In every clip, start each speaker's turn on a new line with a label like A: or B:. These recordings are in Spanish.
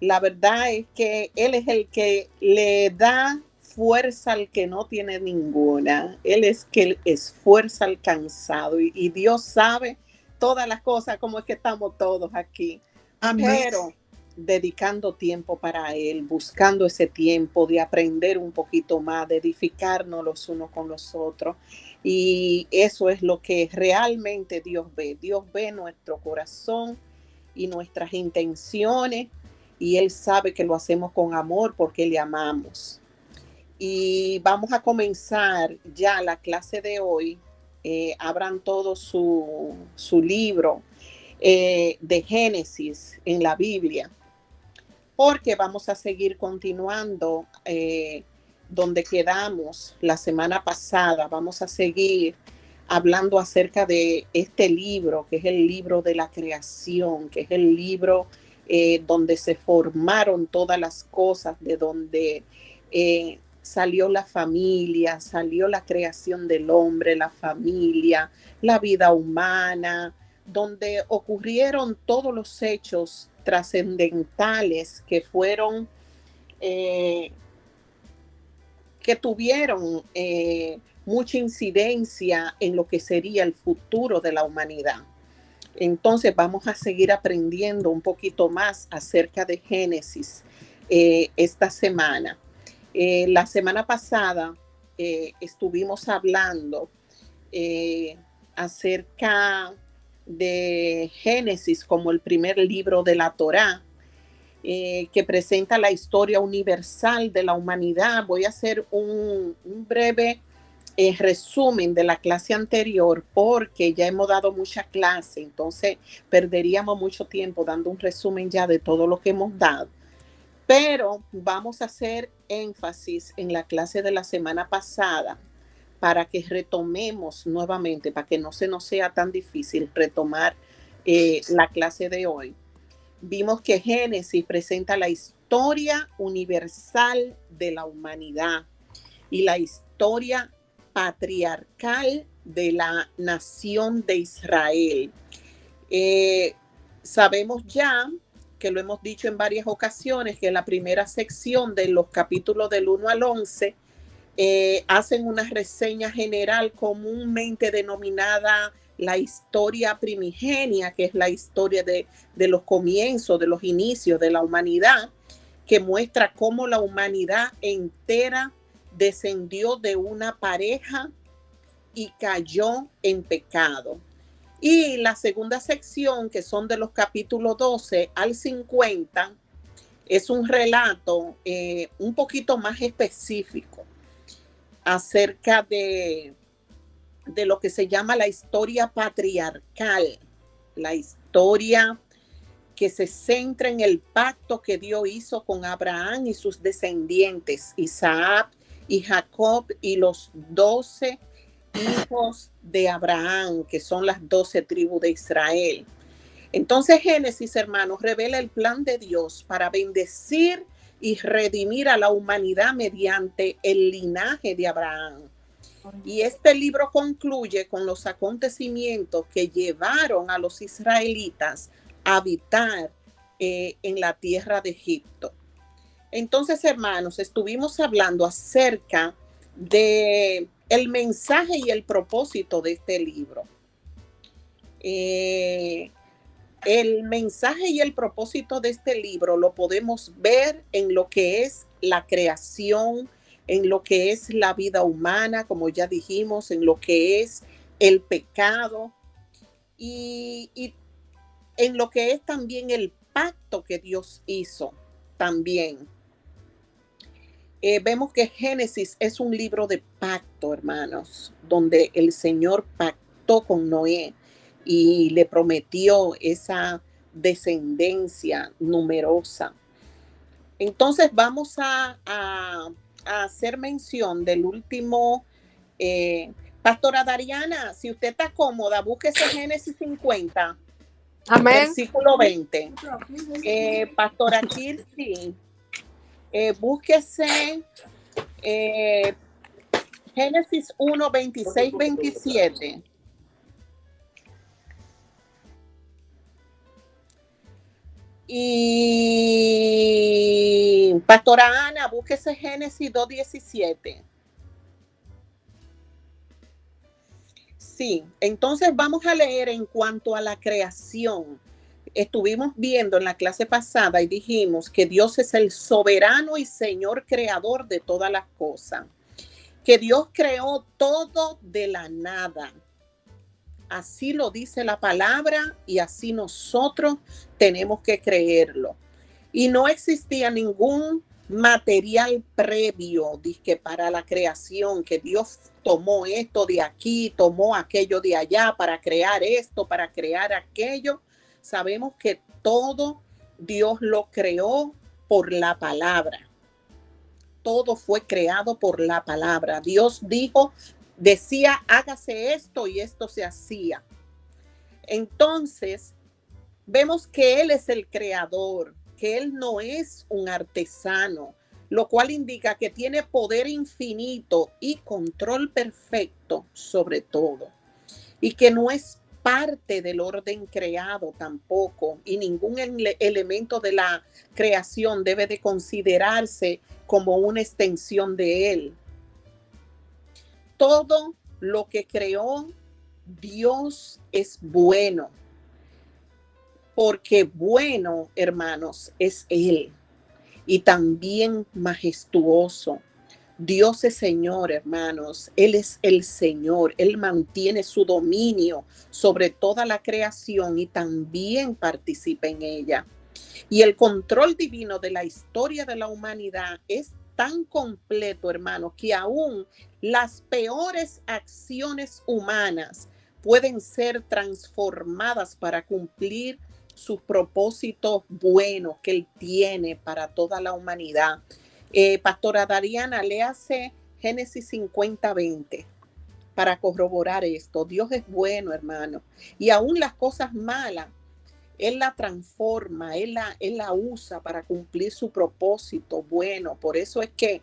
A: La verdad es que Él es el que le da fuerza al que no tiene ninguna. Él es que esfuerza al cansado y Dios sabe todas las cosas, como es que estamos todos aquí.
B: Amén.
A: Pero dedicando tiempo para Él, buscando ese tiempo de aprender un poquito más, de edificarnos los unos con los otros. Y eso es lo que realmente Dios ve. Dios ve nuestro corazón y nuestras intenciones y Él sabe que lo hacemos con amor porque le amamos. Y vamos a comenzar ya la clase de hoy. Abran todo su libro de Génesis en la Biblia, porque vamos a seguir continuando donde quedamos la semana pasada. Vamos a seguir hablando acerca de este libro, que es el libro de la creación, que es el libro donde se formaron todas las cosas, de donde salió la familia, salió la creación del hombre, la familia, la vida humana, donde ocurrieron todos los hechos trascendentales que fueron, eh, que tuvieron mucha incidencia en lo que sería el futuro de la humanidad. Entonces vamos a seguir aprendiendo un poquito más acerca de Génesis esta semana. La semana pasada estuvimos hablando eh, acerca de Génesis como el primer libro de la Torá, que presenta la historia universal de la humanidad. Voy a hacer un breve resumen de la clase anterior porque ya hemos dado mucha clase, entonces perderíamos mucho tiempo dando un resumen ya de todo lo que hemos dado. Pero vamos a hacer énfasis en la clase de la semana pasada para que retomemos nuevamente, para que no se nos sea tan difícil retomar la clase de hoy. Vimos que Génesis presenta la historia universal de la humanidad y la historia patriarcal de la nación de Israel. Sabemos ya que lo hemos dicho en varias ocasiones, que la primera sección de los capítulos del 1 al 11 hacen una reseña general comúnmente denominada la historia primigenia, que es la historia de los comienzos, de los inicios de la humanidad, que muestra cómo la humanidad entera descendió de una pareja y cayó en pecado. Y la segunda sección, que son de los capítulos 12 al 50, es un relato un poquito más específico acerca de lo que se llama la historia patriarcal, la historia que se centra en el pacto que Dios hizo con Abraham y sus descendientes, Isaac y Jacob y los 12 hijos de Abraham, que son las 12 tribus de Israel. Entonces Génesis, hermanos, revela el plan de Dios para bendecir y redimir a la humanidad mediante el linaje de Abraham. Y este libro concluye con los acontecimientos que llevaron a los israelitas a habitar en la tierra de Egipto. Entonces, hermanos, estuvimos hablando acerca de el mensaje y el propósito de este libro. El mensaje y el propósito de este libro lo podemos ver en lo que es la creación, en lo que es la vida humana, como ya dijimos, en lo que es el pecado y en lo que es también el pacto que Dios hizo también. Vemos que Génesis es un libro de pacto, hermanos, donde el Señor pactó con Noé y le prometió esa descendencia numerosa. Entonces vamos a hacer mención del último. Pastora Dariana, si usted está cómoda, búsquese Génesis 50,
C: Amén.
A: versículo 20. Pastora Kirsi, búsquese Génesis 1, 26, 27. Y Pastora Ana, búsquese Génesis 2:17. Sí, entonces vamos a leer en cuanto a la creación. Estuvimos viendo en la clase pasada y dijimos que Dios es el soberano y Señor creador de todas las cosas, que Dios creó todo de la nada. Así lo dice la palabra y así nosotros tenemos que creerlo. Y no existía ningún material previo, dizque para la creación, que Dios tomó esto de aquí, tomó aquello de allá para crear esto, para crear aquello. Sabemos que todo Dios lo creó por la palabra. Todo fue creado por la palabra. Dios dijo, decía, hágase esto y esto se hacía. Entonces, vemos que Él es el creador, que Él no es un artesano, lo cual indica que tiene poder infinito y control perfecto sobre todo, y que no es parte del orden creado tampoco, y ningún elemento de la creación debe de considerarse como una extensión de Él. Todo lo que creó Dios es bueno, porque bueno, hermanos, es Él, y también majestuoso. Dios es Señor, hermanos. Él es el Señor. Él mantiene su dominio sobre toda la creación y también participa en ella. Y el control divino de la historia de la humanidad es tan completo, hermanos, que aún las peores acciones humanas pueden ser transformadas para cumplir sus propósitos buenos que Él tiene para toda la humanidad. Pastora Dariana, léase Génesis 50:20 para corroborar esto. Dios es bueno, hermano. Y aún las cosas malas, Él la transforma, Él la usa para cumplir su propósito bueno. Por eso es que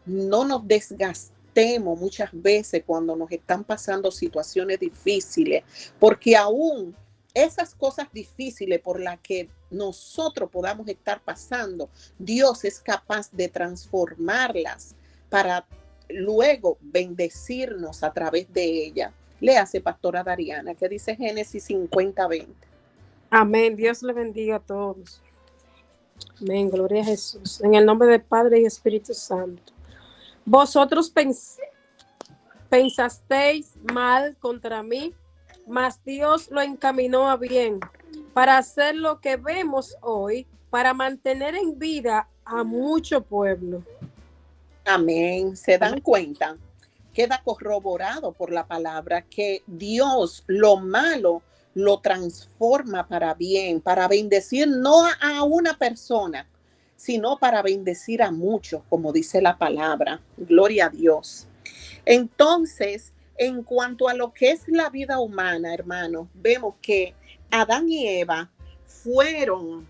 A: no nos desgastemos muchas veces cuando nos están pasando situaciones difíciles, porque aún esas cosas difíciles por las que nosotros podamos estar pasando, Dios es capaz de transformarlas para luego bendecirnos a través de ella. Léase, Pastora Dariana, que dice Génesis 50:20.
B: Amén. Dios le bendiga a todos. Amén. Gloria a Jesús. En el nombre del Padre y Espíritu Santo. Vosotros pensasteis mal contra mí, mas Dios lo encaminó a bien para hacer lo que vemos hoy, para mantener en vida a mucho pueblo.
A: Amén. ¿Se dan cuenta? Queda corroborado por la palabra que Dios lo malo lo transforma para bien, para bendecir no a una persona, sino para bendecir a muchos, como dice la palabra. Gloria a Dios. Entonces, en cuanto a lo que es la vida humana, hermanos, vemos que Adán y Eva fueron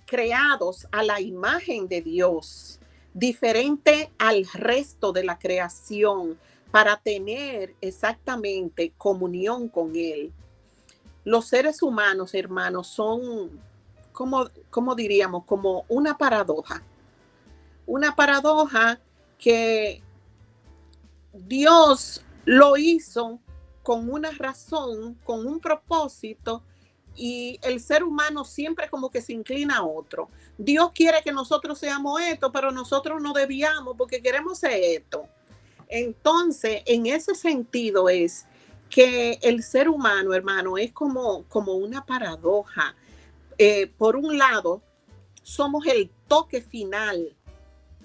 A: creados a la imagen de Dios, diferente al resto de la creación, para tener exactamente comunión con Él. Los seres humanos, hermanos, son, como diríamos, como una paradoja que Dios lo hizo con una razón, con un propósito, y el ser humano siempre como que se inclina a otro. Dios quiere que nosotros seamos esto, pero nosotros no debíamos porque queremos ser esto. Entonces, en ese sentido es que el ser humano, hermano, es como una paradoja. Por un lado, somos el toque final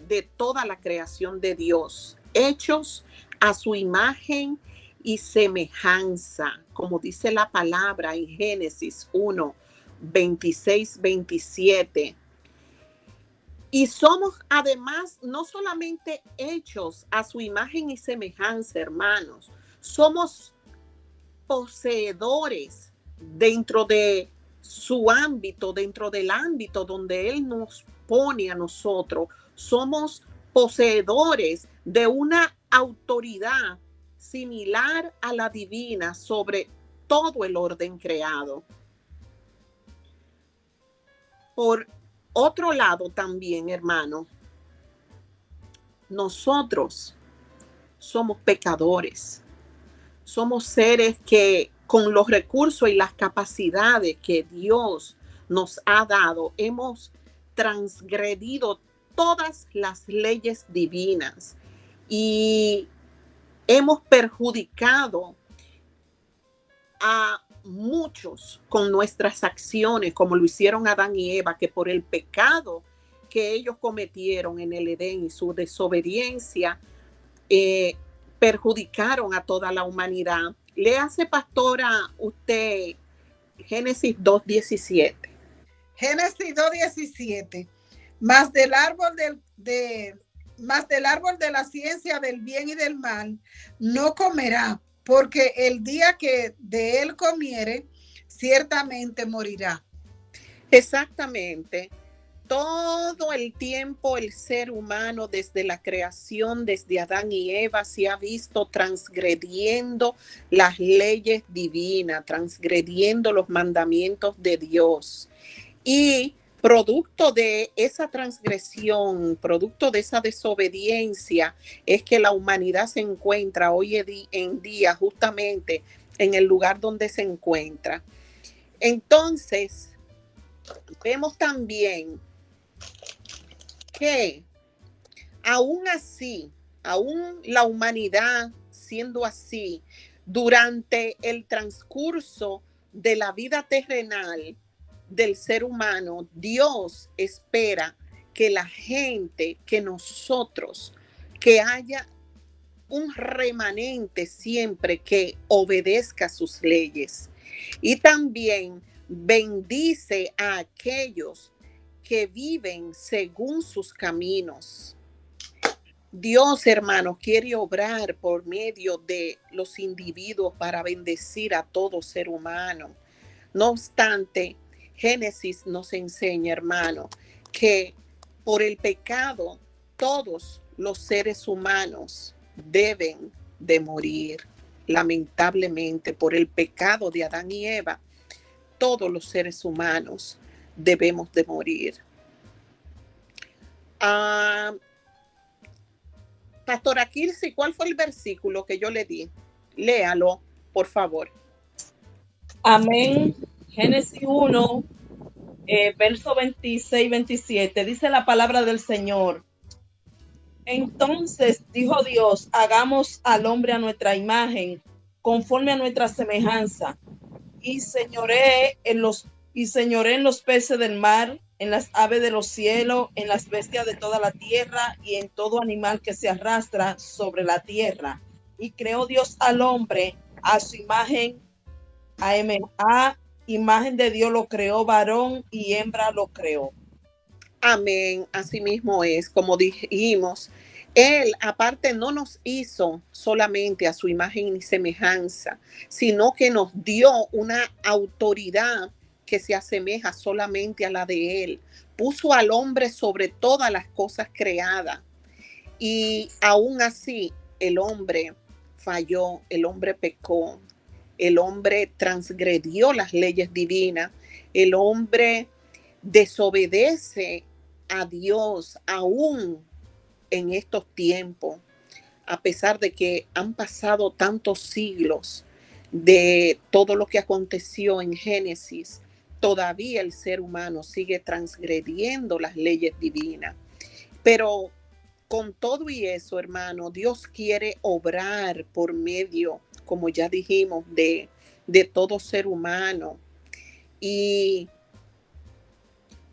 A: de toda la creación de Dios, hechos a su imagen y semejanza, como dice la palabra en Génesis 1:26-27. Y somos además no solamente hechos a su imagen y semejanza, hermanos, somos poseedores dentro de su ámbito, dentro del ámbito donde Él nos pone a nosotros. Somos poseedores de una autoridad similar a la divina sobre todo el orden creado. Por otro lado también, hermano, nosotros somos pecadores. Somos seres que con los recursos y las capacidades que Dios nos ha dado, hemos transgredido todas las leyes divinas y hemos perjudicado a muchos con nuestras acciones, como lo hicieron Adán y Eva, que por el pecado que ellos cometieron en el Edén y su desobediencia, perjudicaron a toda la humanidad. Léase, pastora, usted Génesis 2:17.
C: Génesis 2:17. Más del árbol del árbol de la ciencia del bien y del mal no comerá, porque el día que de él comiere, ciertamente morirá.
A: Exactamente. Todo el tiempo el ser humano, desde la creación, desde Adán y Eva, se ha visto transgrediendo las leyes divinas, transgrediendo los mandamientos de Dios. Y producto de esa transgresión, producto de esa desobediencia, es que la humanidad se encuentra hoy en día justamente en el lugar donde se encuentra. Entonces, vemos también que aún así, aún la humanidad siendo así, durante el transcurso de la vida terrenal del ser humano, Dios espera que la gente, que nosotros, que haya un remanente siempre que obedezca sus leyes. Y también bendice a aquellos que viven según sus caminos. Dios, hermanos, quiere obrar por medio de los individuos para bendecir a todo ser humano. No obstante, Génesis nos enseña, hermano, que por el pecado todos los seres humanos deben de morir. Lamentablemente, por el pecado de Adán y Eva, todos los seres humanos debemos de morir. Pastora Kirsi, ¿cuál fue el versículo que yo le di? Léalo, por favor.
D: Amén. Génesis 1, verso 26-27, dice la palabra del Señor. Entonces dijo Dios, hagamos al hombre a nuestra imagen, conforme a nuestra semejanza, y señoré en los peces del mar, en las aves de los cielos, en las bestias de toda la tierra y en todo animal que se arrastra sobre la tierra. Y creó Dios al hombre a su imagen, a imagen de Dios lo creó, varón y hembra lo creó.
A: Amén, así mismo es, como dijimos, Él aparte no nos hizo solamente a su imagen y semejanza, sino que nos dio una autoridad que se asemeja solamente a la de Él. Puso al hombre sobre todas las cosas creadas y aún así el hombre falló, el hombre pecó, el hombre transgredió las leyes divinas, el hombre desobedece a Dios aún en estos tiempos, a pesar de que han pasado tantos siglos de todo lo que aconteció en Génesis, todavía el ser humano sigue transgrediendo las leyes divinas. Pero con todo y eso, hermano, Dios quiere obrar por medio, como ya dijimos, de todo ser humano. Y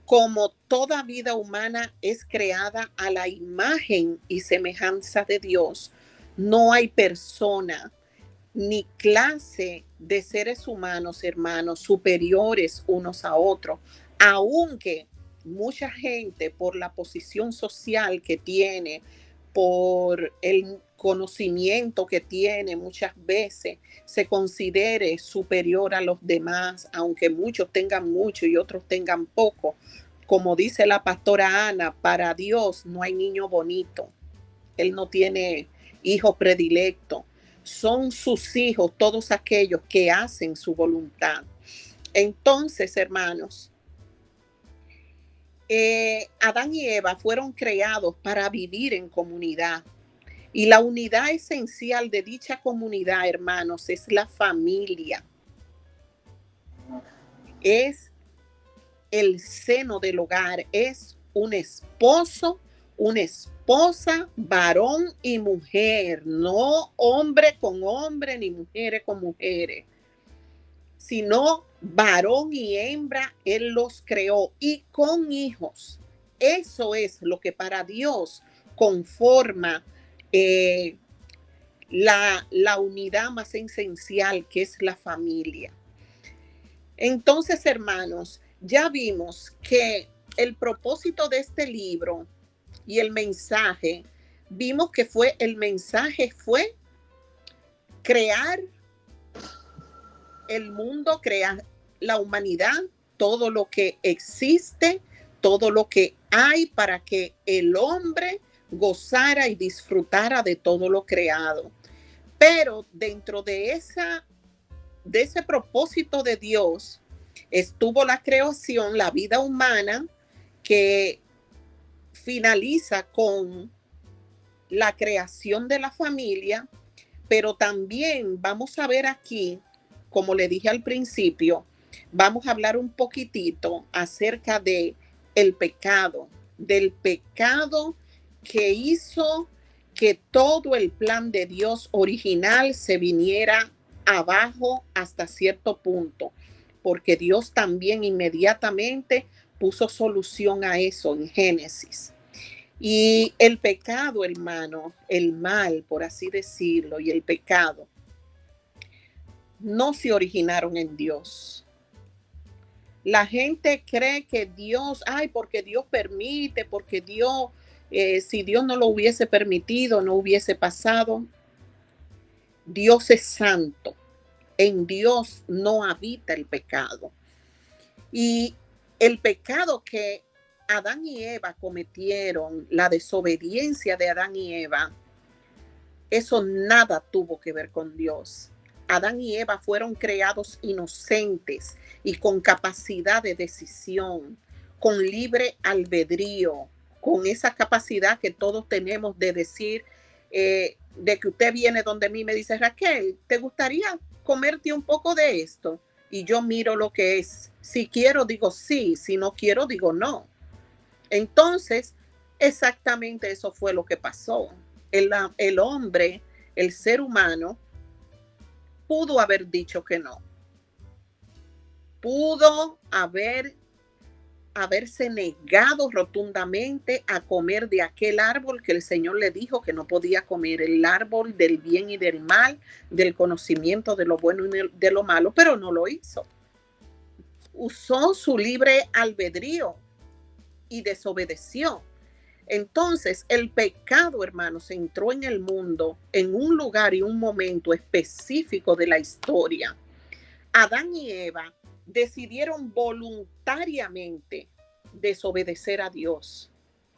A: como toda vida humana es creada a la imagen y semejanza de Dios, no hay persona ni clase de seres humanos, hermanos, superiores unos a otros, aunque mucha gente por la posición social que tiene, por el conocimiento que tiene, muchas veces se considere superior a los demás, aunque muchos tengan mucho y otros tengan poco. Como dice la pastora Ana, para Dios no hay niño bonito. Él no tiene hijo predilecto. Son sus hijos todos aquellos que hacen su voluntad. Entonces, hermanos, Adán y Eva fueron creados para vivir en comunidad. Y la unidad esencial de dicha comunidad, hermanos, es la familia. Es el seno del hogar, es un esposo, una esposa, varón y mujer, no hombre con hombre ni mujeres con mujeres, sino varón y hembra, Él los creó y con hijos. Eso es lo que para Dios conforma la unidad más esencial, que es la familia. Entonces, hermanos, ya vimos que el propósito de este libro y el mensaje, vimos que el mensaje fue crear el mundo, crear la humanidad, todo lo que existe, todo lo que hay, para que el hombre gozara y disfrutara de todo lo creado. Pero dentro de ese propósito de Dios estuvo la creación, la vida humana, que finaliza con la creación de la familia, pero también vamos a ver aquí, como le dije al principio, vamos a hablar un poquitito acerca de el pecado, del pecado que hizo que todo el plan de Dios original se viniera abajo hasta cierto punto, porque Dios también inmediatamente puso solución a eso en Génesis. Y el pecado, hermano, el mal, por así decirlo, y el pecado no se originaron en Dios. La gente cree que Dios, porque Dios permite, porque Dios, si Dios no lo hubiese permitido, no hubiese pasado. Dios es santo. En Dios no habita el pecado. Y el pecado que Adán y Eva cometieron, la desobediencia de Adán y Eva, eso nada tuvo que ver con Dios. Adán y Eva fueron creados inocentes y con capacidad de decisión, con libre albedrío, con esa capacidad que todos tenemos de decir, de que usted viene donde mí me dice, Raquel, ¿te gustaría comerte un poco de esto? Y yo miro lo que es. Si quiero, digo sí. Si no quiero, digo no. Entonces, exactamente eso fue lo que pasó. El hombre, el ser humano, pudo haber dicho que no. Pudo haberse negado rotundamente a comer de aquel árbol que el Señor le dijo que no podía comer, el árbol del bien y del mal, del conocimiento de lo bueno y de lo malo, pero no lo hizo. Usó su libre albedrío y desobedeció. Entonces, el pecado, hermanos, entró en el mundo en un lugar y un momento específico de la historia. Adán y Eva decidieron voluntariamente desobedecer a Dios.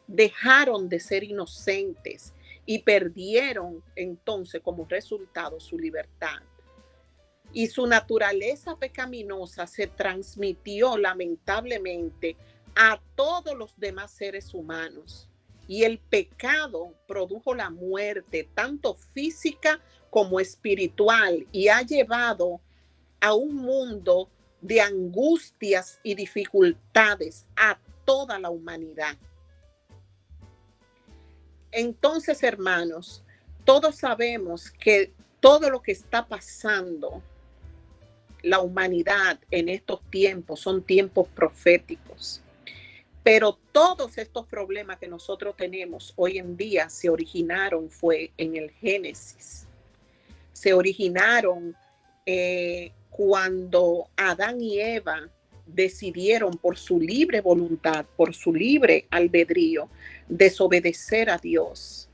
A: Dejaron de ser inocentes y perdieron entonces como resultado su libertad. Y su naturaleza pecaminosa se transmitió lamentablemente a todos los demás seres humanos. Y el pecado produjo la muerte, tanto física como espiritual, y ha llevado a un mundo de angustias y dificultades a toda la humanidad. Entonces, hermanos, todos sabemos que todo lo que está pasando la humanidad en estos tiempos son tiempos proféticos. Pero todos estos problemas que nosotros tenemos hoy en día se originaron fue en el Génesis. Se originaron cuando Adán y Eva decidieron por su libre voluntad, por su libre albedrío, desobedecer a Dios.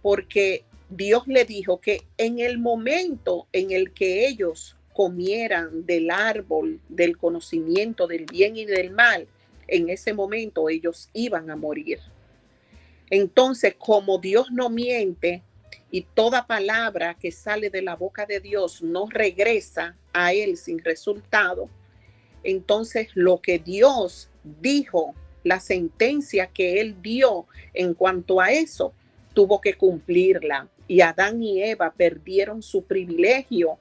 A: Porque Dios le dijo que en el momento en el que ellos comieran del árbol del conocimiento del bien y del mal, en ese momento ellos iban a morir. Entonces, como Dios no miente y toda palabra que sale de la boca de Dios no regresa a él sin resultado, entonces lo que Dios dijo la sentencia que él dio en cuanto a eso, tuvo que cumplirla. Y Adán y Eva perdieron su privilegio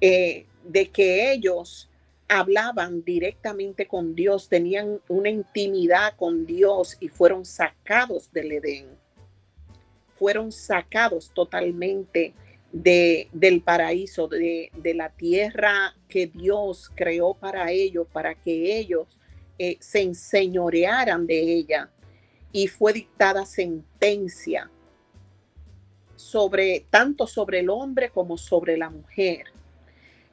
A: de que ellos hablaban directamente con Dios, tenían una intimidad con Dios y fueron sacados del Edén. Fueron sacados totalmente del paraíso, de la tierra que Dios creó para ellos, para que ellos se enseñorearan de ella. Y fue dictada sentencia tanto sobre el hombre como sobre la mujer.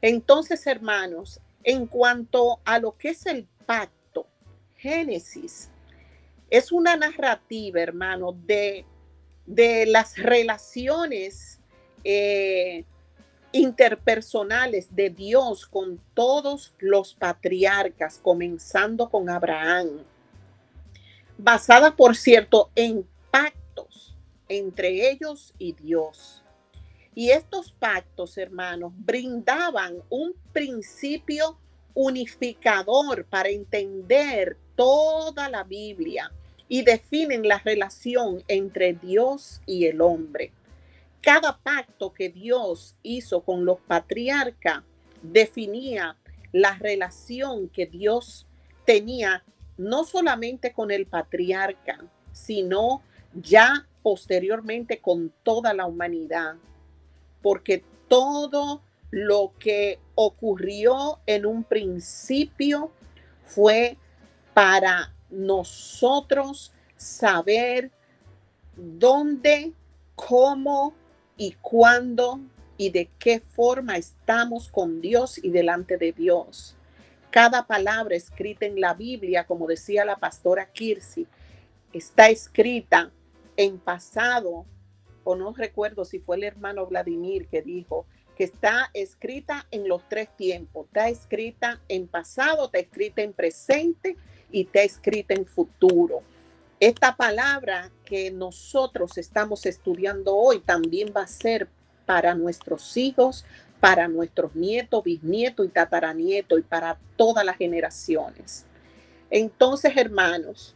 A: Entonces, hermanos, en cuanto a lo que es el pacto, Génesis es una narrativa, hermano, de las relaciones interpersonales de Dios con todos los patriarcas, comenzando con Abraham, basada, por cierto, en pactos entre ellos y Dios. Y estos pactos, hermanos, brindaban un principio unificador para entender toda la Biblia y definen la relación entre Dios y el hombre. Cada pacto que Dios hizo con los patriarcas definía la relación que Dios tenía no solamente con el patriarca, sino ya posteriormente con toda la humanidad. Porque todo lo que ocurrió en un principio fue para nosotros saber dónde, cómo y cuándo y de qué forma estamos con Dios y delante de Dios. Cada palabra escrita en la Biblia, como decía la pastora Kirsi, está escrita en pasado, o no recuerdo si fue el hermano Vladimir que dijo que está escrita en los tres tiempos. Está escrita en pasado, está escrita en presente y está escrita en futuro. Esta palabra que nosotros estamos estudiando hoy también va a ser para nuestros hijos, para nuestros nietos, bisnietos y tataranietos y para todas las generaciones. Entonces, hermanos,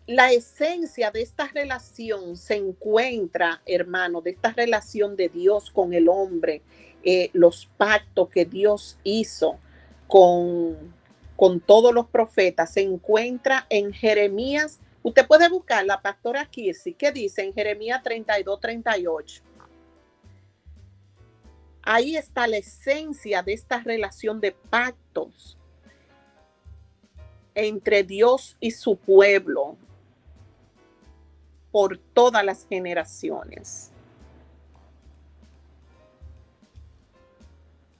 A: la esencia de esta relación se encuentra, hermano, de esta relación de Dios con el hombre, los pactos que Dios hizo con todos los profetas, se encuentra en Jeremías. Usted puede buscar la pastora Kirsi, ¿qué dice en Jeremías 32-38? Ahí está la esencia de esta relación de pactos entre Dios y su pueblo por todas las generaciones.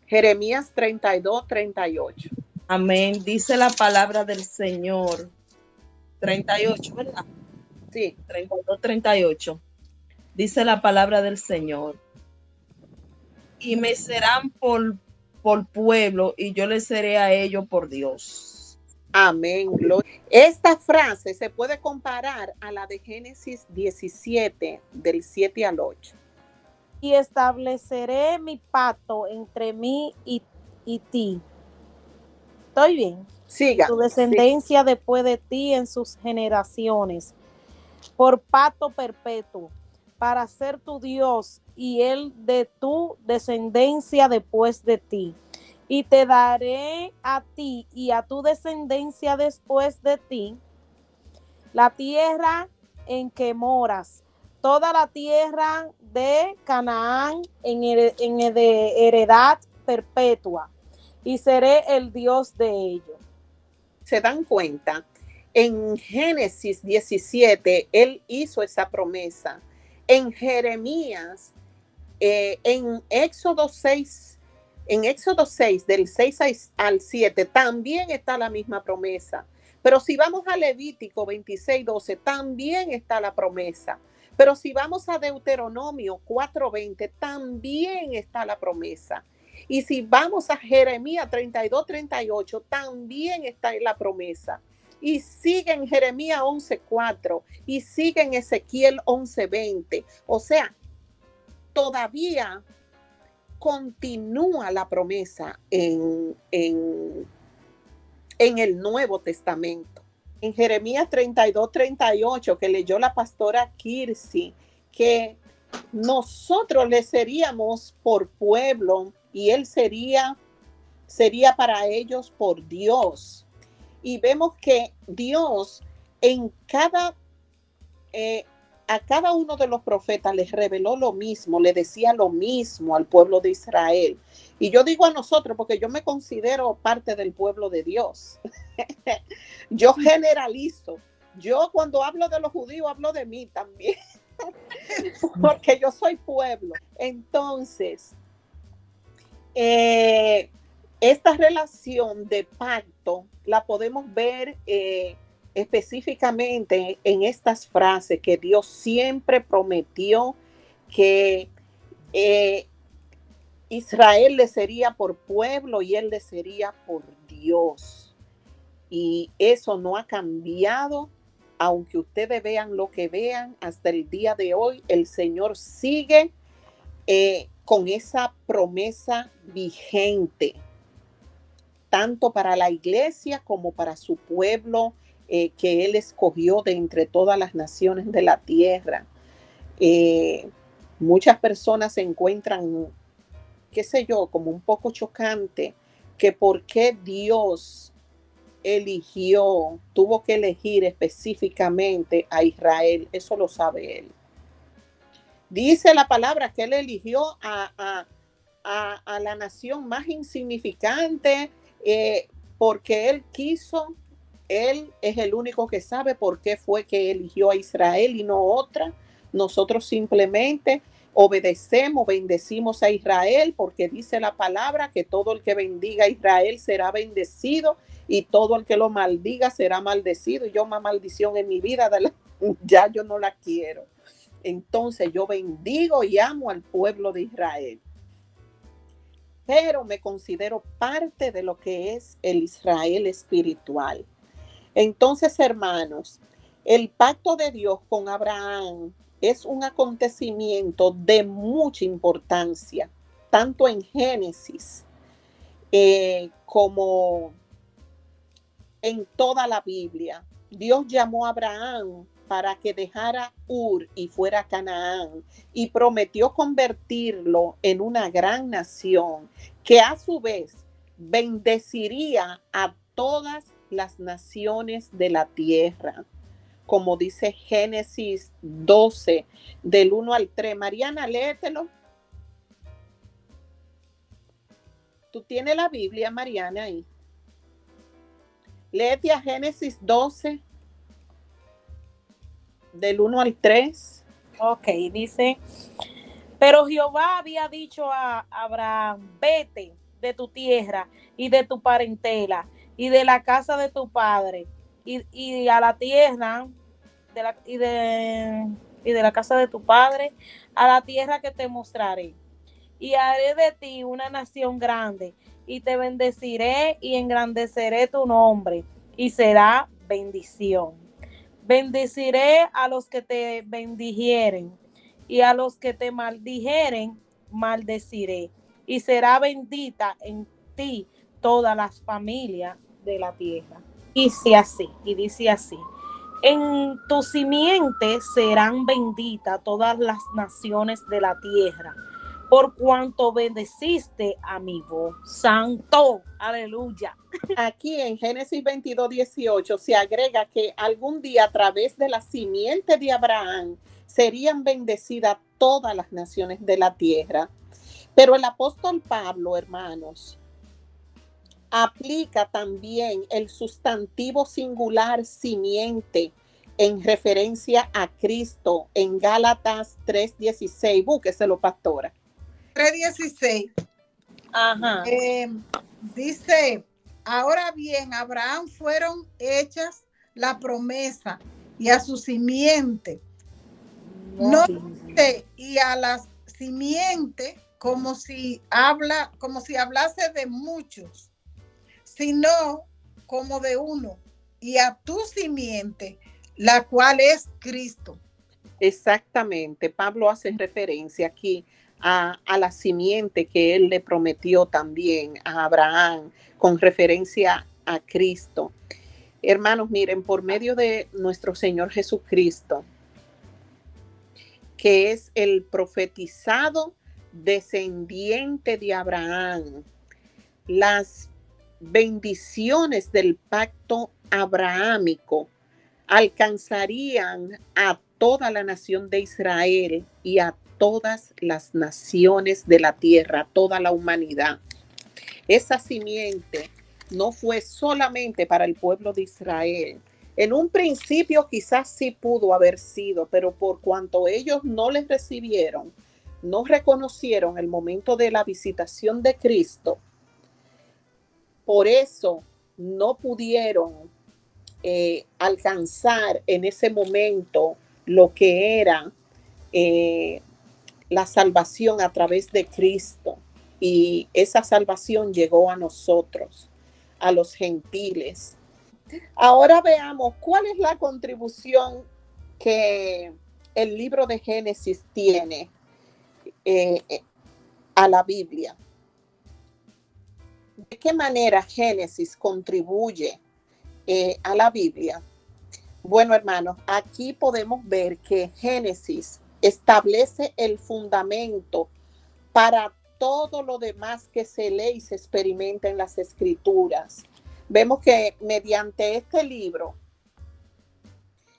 A: Jeremías 32-38.
D: Amén. Dice la palabra del Señor. 38, ¿verdad?
A: Sí.
D: 32-38. Dice la palabra del Señor. Y me serán por pueblo, y yo les seré a ellos por Dios.
A: Amén. Esta frase se puede comparar a la de Génesis 17, del 7 al 8.
E: Y estableceré mi pacto entre mí y ti. ¿Estoy bien?
A: Siga.
E: Tu descendencia después de ti en sus generaciones, por pacto perpetuo, para ser tu Dios y él de tu descendencia después de ti. Y te daré a ti y a tu descendencia después de ti la tierra en que moras, toda la tierra de Canaán en heredad perpetua, y seré el Dios de ellos.
A: ¿Se dan cuenta? En Génesis 17, él hizo esa promesa. En Jeremías, en Éxodo 6, del 6 al 7, también está la misma promesa. Pero si vamos a Levítico 26:12, también está la promesa. Pero si vamos a Deuteronomio 4:20, también está la promesa. Y si vamos a Jeremías 32:38, también está en la promesa. Y sigue en Jeremías 11:4 y sigue en Ezequiel 11:20. O sea, todavía continúa la promesa en en el Nuevo Testamento. En Jeremías 32-38, que leyó la pastora Kirsi, que nosotros le seríamos por pueblo y él sería para ellos por Dios. Y vemos que Dios a cada uno de los profetas les reveló lo mismo, le decía lo mismo al pueblo de Israel. Y yo digo a nosotros porque yo me considero parte del pueblo de Dios. Yo generalizo. Yo cuando hablo de los judíos hablo de mí también. Porque yo soy pueblo. Entonces, esta relación de pacto la podemos ver específicamente en estas frases que Dios siempre prometió que Israel le sería por pueblo y él le sería por Dios. Y eso no ha cambiado, aunque ustedes vean lo que vean hasta el día de hoy. El Señor sigue con esa promesa vigente, tanto para la iglesia como para su pueblo que Él escogió de entre todas las naciones de la tierra. Muchas personas se encuentran, qué sé yo, como un poco chocante, que por qué Dios tuvo que elegir específicamente a Israel. Eso lo sabe Él. Dice la palabra que Él eligió a la nación más insignificante porque Él quiso. Él es el único que sabe por qué fue que eligió a Israel y no otra. Nosotros simplemente obedecemos, bendecimos a Israel porque dice la palabra que todo el que bendiga a Israel será bendecido y todo el que lo maldiga será maldecido. Y yo más maldición en mi vida ya yo no la quiero. Entonces yo bendigo y amo al pueblo de Israel. Pero me considero parte de lo que es el Israel espiritual. Entonces, hermanos, el pacto de Dios con Abraham es un acontecimiento de mucha importancia, tanto en Génesis como en toda la Biblia. Dios llamó a Abraham para que dejara Ur y fuera a Canaán y prometió convertirlo en una gran nación que a su vez bendeciría a todas las naciones de la tierra, como dice Génesis 12, del 1 al 3. Mariana, léetelo. Tú tienes la Biblia, Mariana, ahí. Léete a Génesis 12, del 1 al 3.
E: Ok, dice, pero Jehová había dicho a Abraham, vete de tu tierra y de tu parentela y de la casa de tu padre y a la tierra y de la casa de tu padre a la tierra que te mostraré, y haré de ti una nación grande y te bendeciré y engrandeceré tu nombre y será bendición. Bendeciré a los que te bendijeren y a los que te maldijeren maldeciré, y será bendita en ti todas las familias de la tierra. Y dice así, en tu simiente serán benditas todas las naciones de la tierra, por cuanto bendeciste a mi voz. Santo, aleluya.
A: Aquí en Génesis 22:18 se agrega que algún día a través de la simiente de Abraham serían bendecidas todas las naciones de la tierra. Pero el apóstol Pablo, hermanos, aplica también el sustantivo singular simiente en referencia a Cristo en Gálatas 3:16. Búsqueselo, pastora.
C: 3:16.
E: Ajá.
C: Dice, ahora bien, a Abraham fueron hechas la promesa y a su simiente. No dice, y a la simiente como si hablase de muchos, sino como de uno, y a tu simiente, la cual es Cristo.
A: Exactamente. Pablo hace referencia aquí a la simiente que él le prometió también a Abraham, con referencia a Cristo. Hermanos, miren, por medio de nuestro Señor Jesucristo, que es el profetizado descendiente de Abraham, las bendiciones del pacto abrahámico alcanzarían a toda la nación de Israel y a todas las naciones de la tierra, toda la humanidad. Esa simiente no fue solamente para el pueblo de Israel. En un principio quizás sí pudo haber sido, pero por cuanto ellos no les recibieron, no reconocieron el momento de la visitación de Cristo, por eso no pudieron alcanzar en ese momento lo que era la salvación a través de Cristo. Y esa salvación llegó a nosotros, a los gentiles. Ahora veamos cuál es la contribución que el libro de Génesis tiene a la Biblia. ¿De qué manera Génesis contribuye a la Biblia? Bueno, hermanos, aquí podemos ver que Génesis establece el fundamento para todo lo demás que se lee y se experimenta en las Escrituras. Vemos que mediante este libro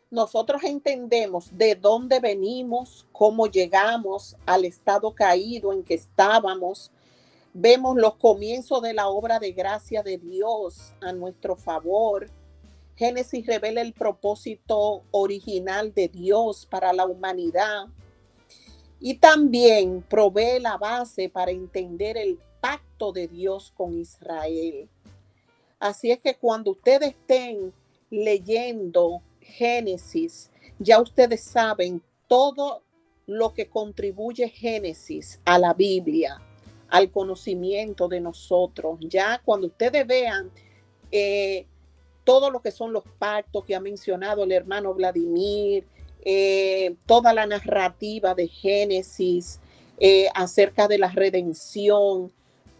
A: nosotros entendemos de dónde venimos, cómo llegamos al estado caído en que estábamos. Vemos los comienzos de la obra de gracia de Dios a nuestro favor. Génesis revela el propósito original de Dios para la humanidad y también provee la base para entender el pacto de Dios con Israel. Así es que cuando ustedes estén leyendo Génesis, ya ustedes saben todo lo que contribuye Génesis a la Biblia, al conocimiento de nosotros. Ya cuando ustedes vean todo lo que son los pactos que ha mencionado el hermano Vladimir, toda la narrativa de Génesis acerca de la redención,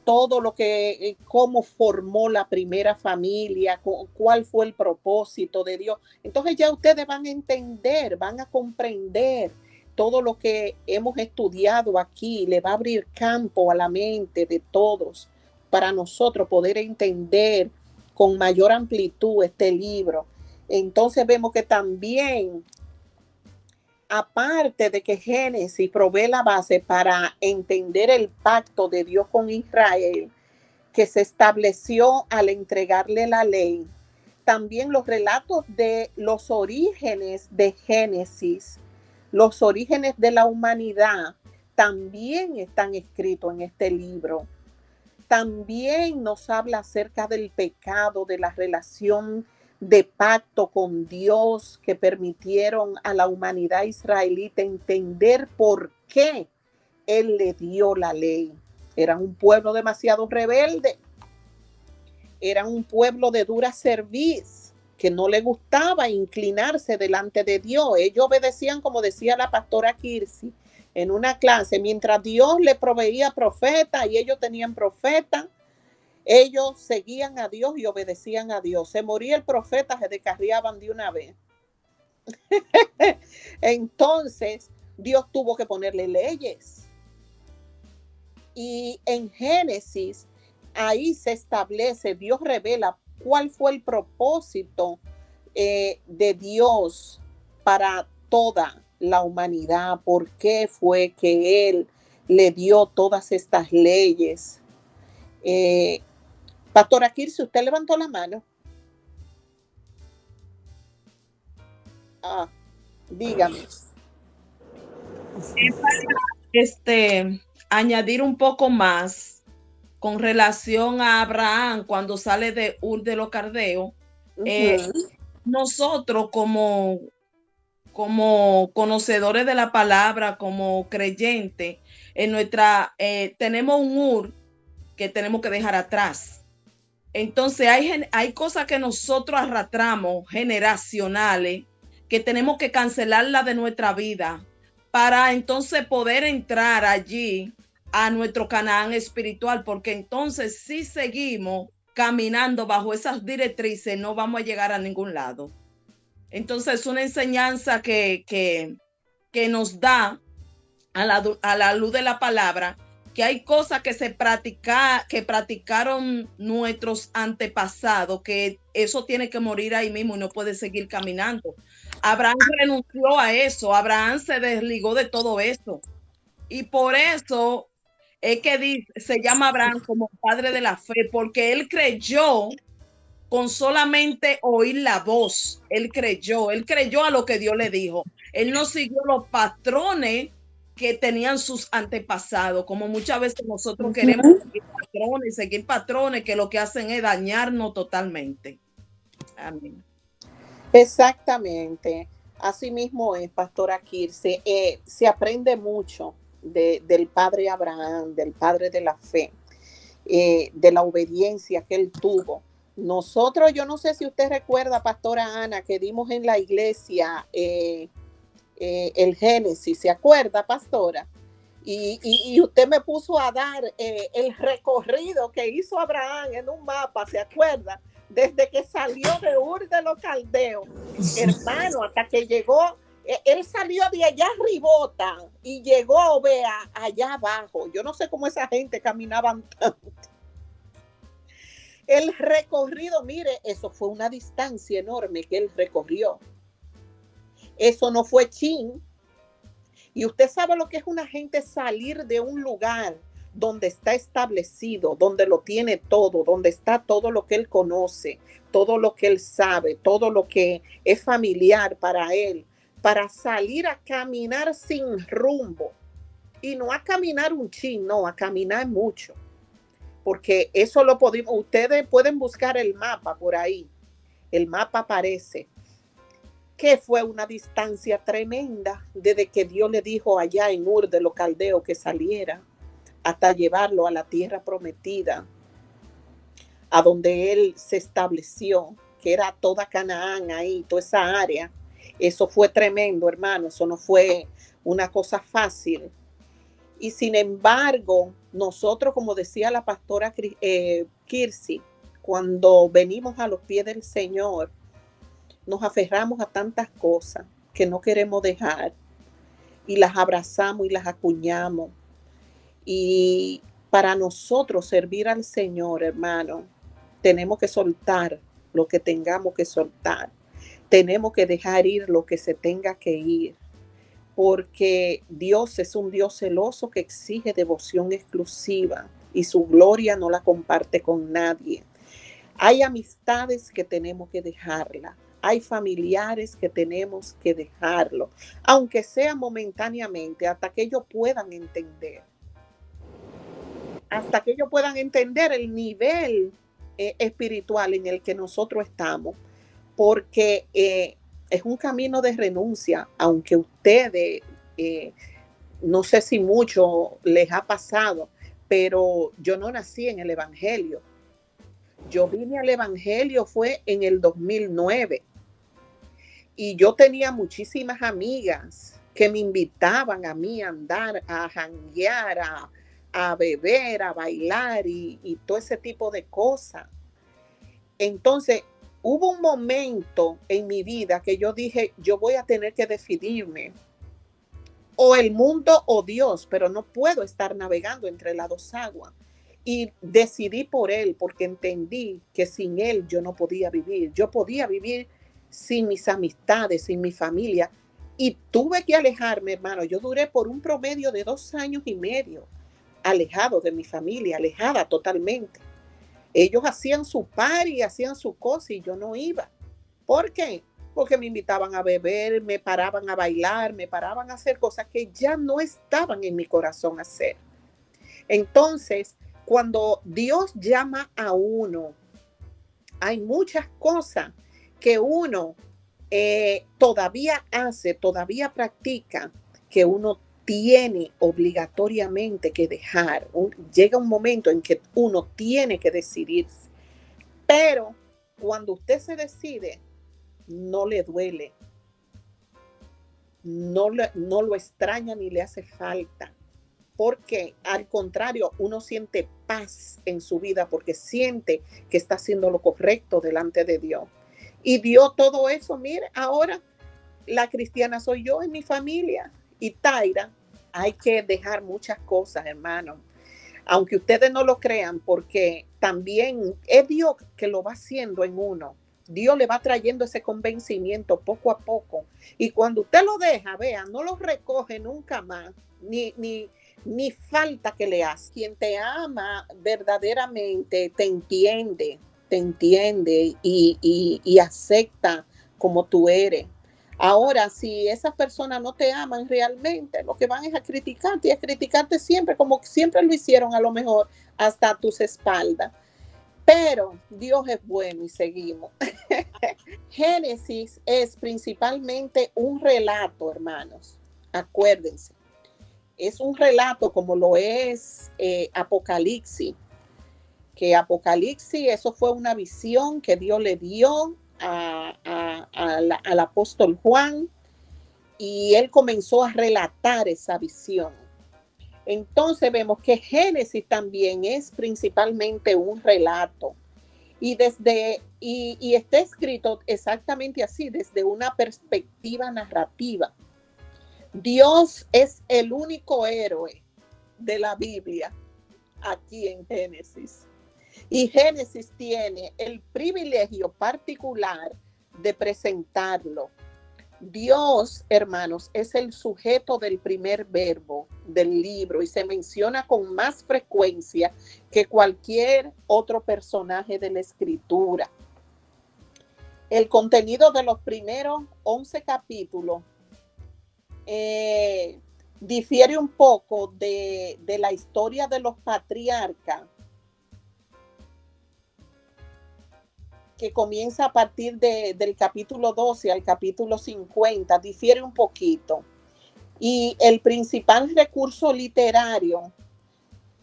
A: todo lo que, cómo formó la primera familia, cuál fue el propósito de Dios. Entonces ya ustedes van a entender, van a comprender todo lo que hemos estudiado aquí. Le va a abrir campo a la mente de todos para nosotros poder entender con mayor amplitud este libro. Entonces vemos que también, aparte de que Génesis provee la base para entender el pacto de Dios con Israel, que se estableció al entregarle la ley, también los relatos de los orígenes de Génesis, los orígenes de la humanidad, también están escritos en este libro. También nos habla acerca del pecado, de la relación de pacto con Dios que permitieron a la humanidad israelita entender por qué Él le dio la ley. Eran un pueblo demasiado rebelde. Eran un pueblo de dura cerviz, que no le gustaba inclinarse delante de Dios. Ellos obedecían, como decía la pastora Kirsi en una clase, mientras Dios le proveía profetas y ellos tenían profetas, ellos seguían a Dios y obedecían a Dios. Se moría el profeta, se descarriaban de una vez. Entonces, Dios tuvo que ponerle leyes. Y en Génesis, ahí se establece, Dios revela cuál fue el propósito de Dios para toda la humanidad, por qué fue que Él le dio todas estas leyes. Pastora Kirsi, usted levantó la mano. Dígame.
D: Añadir un poco más con relación a Abraham cuando sale de Ur de los Caldeos. Nosotros como conocedores de la palabra, como creyentes, tenemos un Ur que tenemos que dejar atrás. Entonces hay cosas que nosotros arrastramos generacionales que tenemos que cancelarlas de nuestra vida para entonces poder entrar allí a nuestro Canaán espiritual, porque entonces si seguimos caminando bajo esas directrices, no vamos a llegar a ningún lado. Entonces es una enseñanza que nos da a la luz de la palabra, que hay cosas que que practicaron nuestros antepasados, que eso tiene que morir ahí mismo y no puede seguir caminando. Abraham renunció a eso, Abraham se desligó de todo eso. Y por eso es que se llama Abraham como padre de la fe, porque él creyó con solamente oír la voz. Él creyó a lo que Dios le dijo. Él no siguió los patrones que tenían sus antepasados, como muchas veces nosotros queremos seguir patrones que lo que hacen es dañarnos totalmente. Amén.
A: Exactamente. Así mismo es, pastora Kirse. Se aprende mucho del padre Abraham, del padre de la fe, de la obediencia que él tuvo. Nosotros, yo no sé si usted recuerda, pastora Ana, que dimos en la iglesia el Génesis, ¿se acuerda, pastora? Y usted me puso a dar el recorrido que hizo Abraham en un mapa, ¿se acuerda? Desde que salió de Ur de los Caldeos, hermano, hasta que llegó, él salió de allá arribota y llegó, vea, allá abajo. Yo no sé cómo esa gente caminaban tanto. El recorrido, mire, eso fue una distancia enorme que él recorrió. Eso no fue chin. Y usted sabe lo que es una gente salir de un lugar donde está establecido, donde lo tiene todo, donde está todo lo que él conoce, todo lo que él sabe, todo lo que es familiar para él, para salir a caminar sin rumbo. Y no a caminar un chin, no, a caminar mucho. Porque eso lo podemos, ustedes pueden buscar el mapa por ahí. El mapa aparece. Que fue una distancia tremenda desde que Dios le dijo allá en Ur de los Caldeos que saliera hasta llevarlo a la tierra prometida, a donde él se estableció, que era toda Canaán ahí, toda esa área. Eso fue tremendo, hermano, eso no fue una cosa fácil. Y sin embargo, nosotros, como decía la pastora Kirsi, cuando venimos a los pies del Señor, nos aferramos a tantas cosas que no queremos dejar y las abrazamos y las acuñamos. Y para nosotros servir al Señor, hermano, tenemos que soltar lo que tengamos que soltar. Tenemos que dejar ir lo que se tenga que ir. Porque Dios es un Dios celoso que exige devoción exclusiva y su gloria no la comparte con nadie. Hay amistades que tenemos que dejarla. Hay familiares que tenemos que dejarlo, aunque sea momentáneamente, hasta que ellos puedan entender. Hasta que ellos puedan entender el nivel espiritual en el que nosotros estamos, porque es un camino de renuncia, aunque ustedes, no sé si mucho les ha pasado, pero yo no nací en el Evangelio. Yo vine al Evangelio fue en el 2009 y yo tenía muchísimas amigas que me invitaban a mí a andar, a janguear, a beber, a bailar y todo ese tipo de cosas. Entonces, hubo un momento en mi vida que yo dije, yo voy a tener que decidirme, o el mundo o Dios, pero no puedo estar navegando entre las dos aguas. Y decidí por él, porque entendí que sin él yo no podía vivir. Yo podía vivir sin mis amistades, sin mi familia. Y tuve que alejarme, hermano. Yo duré por un promedio de 2 años y medio alejado de mi familia, alejada totalmente. Ellos hacían su party, hacían su cosa y yo no iba. ¿Por qué? Porque me invitaban a beber, me paraban a bailar, me paraban a hacer cosas que ya no estaban en mi corazón hacer. Entonces, cuando Dios llama a uno, hay muchas cosas que uno todavía hace, todavía practica, que uno tiene obligatoriamente que dejar. Llega un momento en que uno tiene que decidirse. Pero cuando usted se decide, no le duele. No lo extraña ni le hace falta. porque al contrario, uno siente paz en su vida porque siente que está haciendo lo correcto delante de Dios. Y dio todo eso, mire, ahora la cristiana soy yo en mi familia. Y Taira, hay que dejar muchas cosas, hermano. Aunque ustedes no lo crean, porque también es Dios que lo va haciendo en uno. Dios le va trayendo ese convencimiento poco a poco. Y cuando usted lo deja, vea, no lo recoge nunca más, ni falta que le hace. Quien te ama verdaderamente te entiende y acepta como tú eres. Ahora, si esas personas no te aman realmente, lo que van es a criticarte y a criticarte siempre, como siempre lo hicieron a lo mejor hasta a tus espaldas. Pero Dios es bueno y seguimos. Génesis es principalmente un relato, hermanos. Acuérdense. Es un relato como lo es Apocalipsis. Que Apocalipsis, eso fue una visión que Dios le dio al apóstol Juan y él comenzó a relatar esa visión. Entonces vemos que Génesis también es principalmente un relato y está escrito exactamente así, desde una perspectiva narrativa. Dios es el único héroe de la Biblia aquí en Génesis. Y Génesis tiene el privilegio particular de presentarlo. Dios, hermanos, es el sujeto del primer verbo del libro y se menciona con más frecuencia que cualquier otro personaje de la escritura. El contenido de los primeros 11 capítulos difiere un poco de la historia de los patriarcas, que comienza a partir del capítulo 12 al capítulo 50, difiere un poquito. Y el principal recurso literario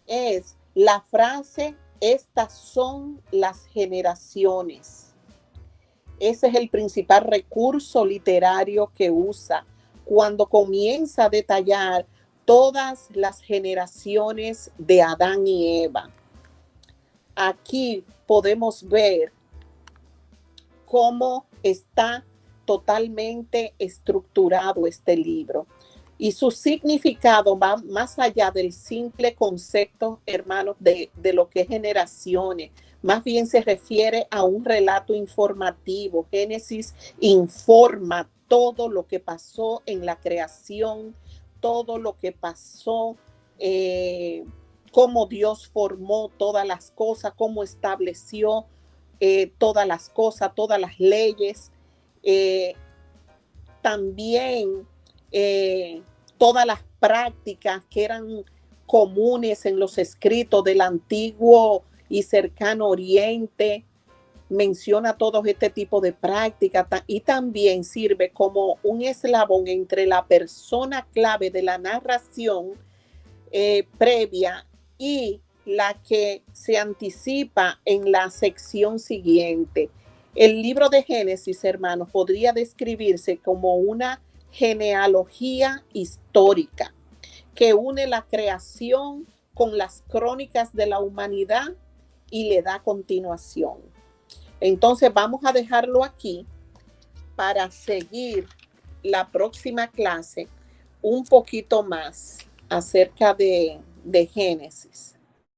A: es la frase, estas son las generaciones. Ese es el principal recurso literario que usa cuando comienza a detallar todas las generaciones de Adán y Eva. Aquí podemos ver cómo está totalmente estructurado este libro. Y su significado va más allá del simple concepto, hermanos, de lo que es generaciones. Más bien se refiere a un relato informativo. Génesis informa todo lo que pasó en la creación, todo lo que pasó, cómo Dios formó todas las cosas, cómo estableció todas las cosas, todas las leyes, también todas las prácticas que eran comunes en los escritos del antiguo y cercano Oriente. Menciona todo este tipo de prácticas y también sirve como un eslabón entre la persona clave de la narración previa y la que se anticipa en la sección siguiente. El libro de Génesis, hermanos, podría describirse como una genealogía histórica que une la creación con las crónicas de la humanidad y le da continuación. Entonces vamos a dejarlo aquí para seguir la próxima clase un poquito más acerca de Génesis.